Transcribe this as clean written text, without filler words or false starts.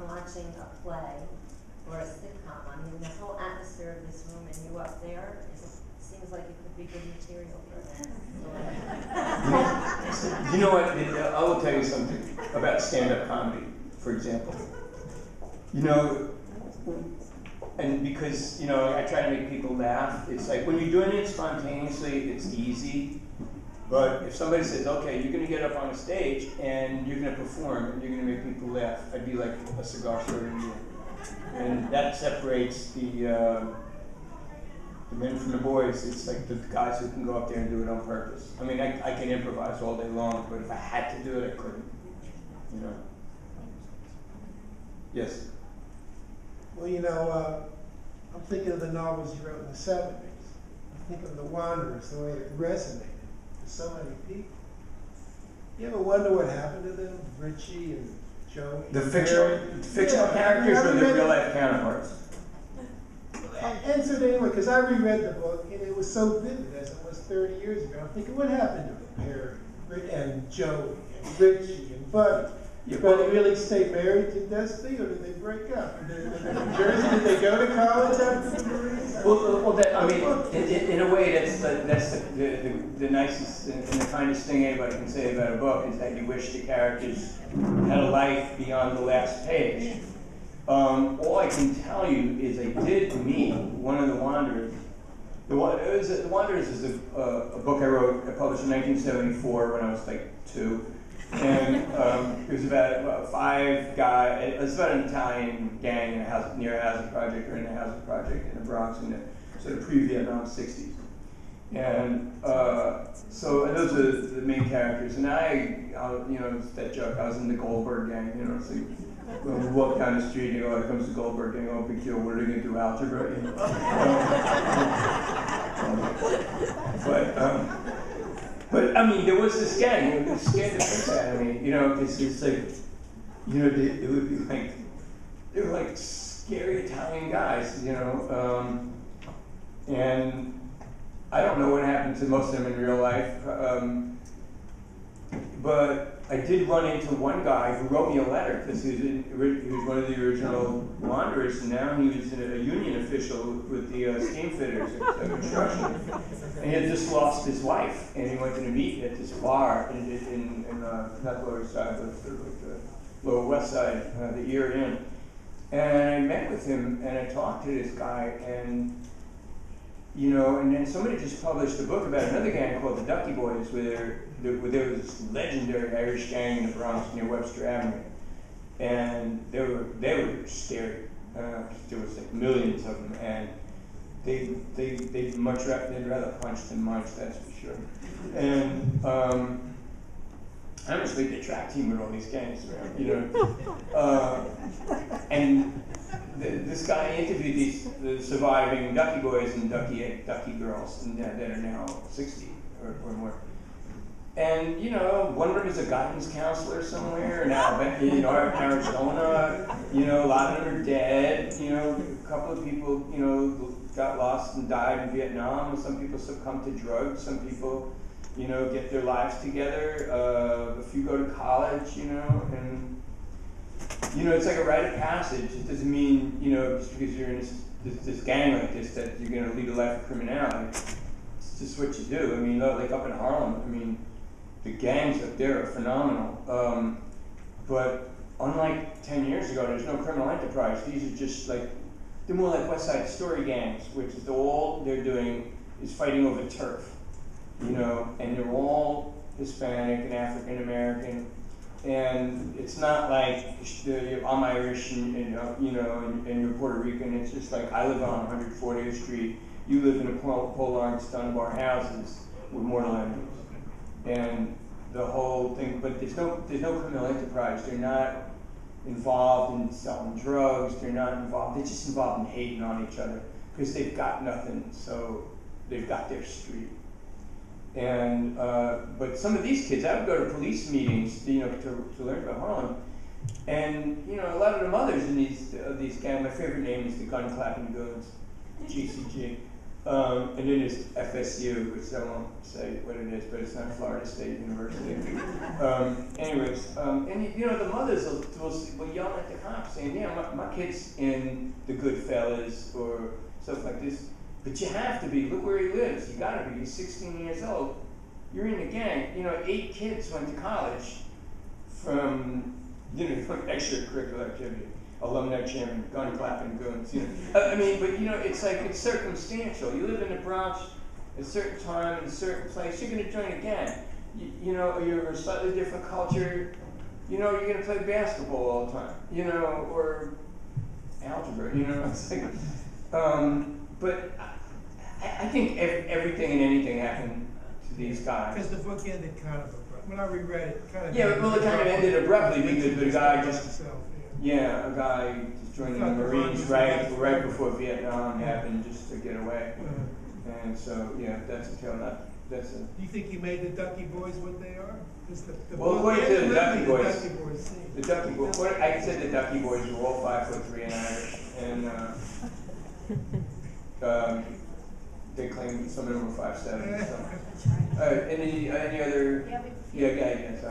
watching a play or a sitcom. I mean, the whole atmosphere of this room and you up there, seems like it could be good material for that. You know what? I will tell you something about stand-up comedy, for example. You know, and because, you know, I try to make people laugh. It's like when you're doing it spontaneously, it's easy. But if somebody says, okay, you're going to get up on a stage and you're going to perform and you're going to make people laugh, I'd be like a cigar short in you. And that separates the men from the boys. It's like the guys who can go up there and do it on purpose. I mean, I can improvise all day long, but if I had to do it, I couldn't. You know. Yes? Well, you know, I'm thinking of the novels you wrote in the 70s. I think of The Wanderers, the way it resonated with so many people. You ever wonder what happened to them? Richie and Joey? The fictional characters or the real life counterparts? And so anyway, because I reread the book, and it was so vivid as it was 30 years ago. I'm thinking, what happened to them, Perry and Joey and Richie and Buddy? Did they really stay married to Dusty, or did they break up? Did they New Jersey? Did they go to college after the Marines? Well, I mean, in a way, that's the nicest and the kindest thing anybody can say about a book is that you wish the characters had a life beyond the last page. All I can tell you is I did meet one of the Wanderers. The Wanderers is a book I published in 1974 when I was like 2. And it was about 5 guys. It was about an Italian gang in a house, near a housing project, or in a housing project in the Bronx in the sort of pre-Vietnam 60s. And so and those are the main characters. And you know, it's that joke. I was in the Goldberg gang. You know, so when we walk down the street, you know, here comes the Goldberg gang. Oh, big deal. What are they going to do? Algebra? You know? But I mean, there was this gang who scared the piss out of me, you know, because it's like, you know, it would be like, they were like scary Italian guys, you know, and I don't know what happened to most of them in real life, but I did run into one guy who wrote me a letter, because he was one of the original Wanderers, and now he was a union official with the steam fitters at construction. And he had just lost his wife, and he wanted to meet at this bar in not the Lower Side, but sort of like the Lower West Side, the Ear Inn. And I met with him, and I talked to this guy, and you know, and then somebody just published a book about another gang called the Ducky Boys, where there was this legendary Irish gang in the Bronx near Webster Avenue, and they were scary. There was like millions of them, and they'd rather punch than munch, that's for sure. And I almost made the track team with all these gangs around, you know. And this guy interviewed the surviving Ducky Boys and Ducky Girls, and that are now 60 or more. And you know, one of them is a guidance counselor somewhere in Alabama, you know, Arizona. You know, a lot of them are dead. You know, a couple of people, you know, got lost and died in Vietnam. Some people succumb to drugs. Some people, you know, get their lives together. A few go to college. You know, and you know, it's like a rite of passage. It doesn't mean, you know, just because you're in this gang like this that you're going to lead a life of criminality. It's just what you do. I mean, like up in Harlem, I mean, the gangs up there are phenomenal. But unlike 10 years ago, there's no criminal enterprise. These are just like, they're more like West Side Story gangs, which is all they're doing is fighting over turf. You know, and they're all Hispanic and African American. And it's not like I'm Irish and you know, and you're Puerto Rican. It's just like I live on 140th Street. You live in a pole arch Dunbar houses with mortal enemies, and the whole thing. But there's no criminal enterprise. They're not involved in selling drugs. They're not involved. They're just involved in hating on each other because they've got nothing. So they've got their street. And but some of these kids, I would go to police meetings, you know, to learn about Harlem, and you know, a lot of the mothers in these gangs. My favorite name is the Gun Clapping Goons, GCG, and then there's FSU, which I won't say what it is, but it's not Florida State University. Anyways, and you know, the mothers will say, well, yelling at the cops saying, yeah, my kid's in the Goodfellas or stuff like this. But you have to be. Look where he lives. You gotta be. He's 16 years old. You're in the gang. You know, 8 kids went to college from, from extracurricular activity. Alumni chairman, gun clapping goons. I mean, but it's like it's circumstantial. You live in the Bronx at a certain time in a certain place. You're gonna join a gang. You're a slightly different culture. You're gonna play basketball all the time. Or algebra. It's like. But I think everything and anything happened to these guys. Because the book ended kind of abruptly. When I reread it, it kind of it kind of ended abruptly because the guy just, yeah. a guy just joining the Marines right before Vietnam happened just to get away. And so, that's a tale. That's a. Do you think you made the Ducky Boys what they are? Well, according to the Ducky Boys, I said the Ducky Boys were all 5'3" and Irish, and they claim some of them were 5'7". So. Any other? Yeah, go ahead. Sorry.